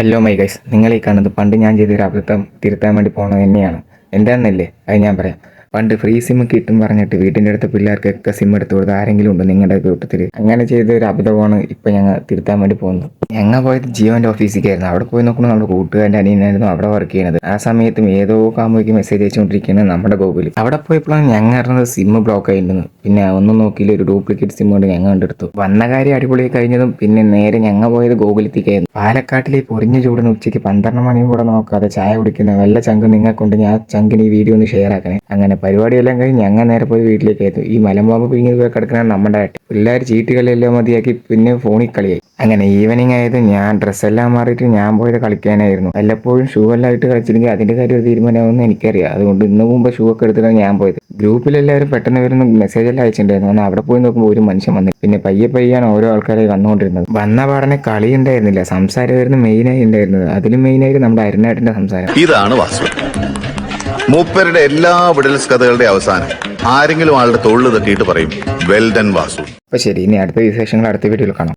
Hello my guys, നിങ്ങൾ ഈ കാണുന്നത് പണ്ട് ഞാൻ ചെയ്തൊരു അബദ്ധം തിരുത്താൻ വേണ്ടി പോണത് തന്നെയാണ്. എന്താണെന്നല്ലേ അത് ഞാൻ പറയാം. പണ്ട് ഫ്രീ സിം കിട്ടും പറഞ്ഞിട്ട് വീട്ടിൻ്റെ അടുത്ത പിള്ളേർക്കൊക്കെ സിം എടുത്തു കൊടുത്ത് ആരെങ്കിലും ഉണ്ട് നിങ്ങളുടെ കൂട്ടത്തിൽ? അങ്ങനെ ചെയ്ത ഒരു അബദ്ധമാണ് ഇപ്പം ഞങ്ങൾ തിരുത്താൻ വേണ്ടി പോകുന്നത്. ഞങ്ങൾ പോയത് ജിയോൻ്റെ ഓഫീസിലേക്കായിരുന്നു. അവിടെ പോയി നോക്കുമ്പോൾ നമ്മുടെ കൂട്ടുകാരൻ്റെ അനിയനായിരുന്നു അവിടെ വർക്ക് ചെയ്യുന്നത്. ആ സമയത്തും ഏതോ കാമ്പോയ്ക്ക് മെസ്സേജ് അയച്ചുകൊണ്ടിരിക്കുന്നത് നമ്മുടെ ഗോകുൽ. അവിടെ പോയപ്പോഴാണ് ഞങ്ങൾ അറിഞ്ഞത് സിം ബ്ലോക്ക് ആയിരുന്നു. പിന്നെ ഒന്നും നോക്കിയില്ല, ഒരു ഡ്യൂപ്ലിക്കേറ്റ് സിം കൊണ്ട് ഞങ്ങൾ കണ്ടെടുത്തു. വന്ന കാര്യം അടിപൊളിയായി കഴിഞ്ഞതും പിന്നെ നേരെ ഞങ്ങൾ പോയത് ഗോകുലത്തേക്കായിരുന്നു. പാലക്കാട്ടിലെ പൊരിഞ്ഞ ചൂടിന് ഉച്ചയ്ക്ക് 12 മണിയും കൂടെ നോക്കാതെ ചായ കുടിക്കുന്ന വല്ല ചങ്ക് നിങ്ങൾക്കൊണ്ട് ഞാൻ ചങ്കിന് ഈ വീഡിയോ ഒന്ന് ഷെയർ ആക്കണേ. അങ്ങനെ പരിപാടിയെല്ലാം കഴിഞ്ഞ് ഞങ്ങൾ നേരെ പോയി വീട്ടിലേക്കായിരുന്നു. ഈ മലമ്പാമ്പ് പിരിഞ്ഞ് പോയി കിടക്കുന്ന നമ്മുടെ ആട്ടി പിള്ളേർ ചീട്ടുകളെല്ലാം മതിയാക്കി പിന്നെ ഫോണിൽ കളിയായി. അങ്ങനെ ഈവനിങ് ആയത് ഞാൻ ഡ്രസ്സെല്ലാം മാറിയിട്ട് ഞാൻ പോയത് കളിക്കാനായിരുന്നു. വല്ലപ്പോഴും ഷൂ എല്ലാം ഇട്ട് കളിച്ചില്ലെങ്കിൽ അതിൻ്റെ കാര്യം തീരുമാനമാകുമെന്ന് എനിക്കറിയാം. അതുകൊണ്ട് ഇന്ന് മുമ്പ് ഷൂ ഒക്കെ എടുത്തിട്ടാണ് ഞാൻ പോയത്. ഗ്രൂപ്പിലെല്ലാവരും പെട്ടെന്ന് വരുന്ന മെസ്സേജ് എല്ലാം അയച്ചിട്ടുണ്ടായിരുന്നു. എന്നാൽ അവിടെ പോയി നോക്കുമ്പോൾ ഒരു മനുഷ്യൻ വന്നു. പിന്നെ പയ്യാണ് ഓരോ ആൾക്കാരായി വന്നുകൊണ്ടിരുന്നത്. വന്ന പാടനെ കളി ഉണ്ടായിരുന്നില്ല, സംസാരമായിരുന്നു മെയിനായി ഉണ്ടായിരുന്നത്. അതിലും മെയിനായിട്ട് നമ്മുടെ അരുണേട്ടൻ്റെ സംസാരം. ഇതാണ് വാസു. മൂപ്പരുടെ എല്ലാ വിടൽസ് കഥകളുടെ അവസാനം ആരെങ്കിലും ആളുടെ തൊഴിൽ തട്ടിയിട്ട് പറയും വെൽ ഡൺ വാസു. അപ്പോൾ ശരി, ഇനി അടുത്ത വിശേഷങ്ങൾ അടുത്ത വീഡിയോയിൽ കാണാം.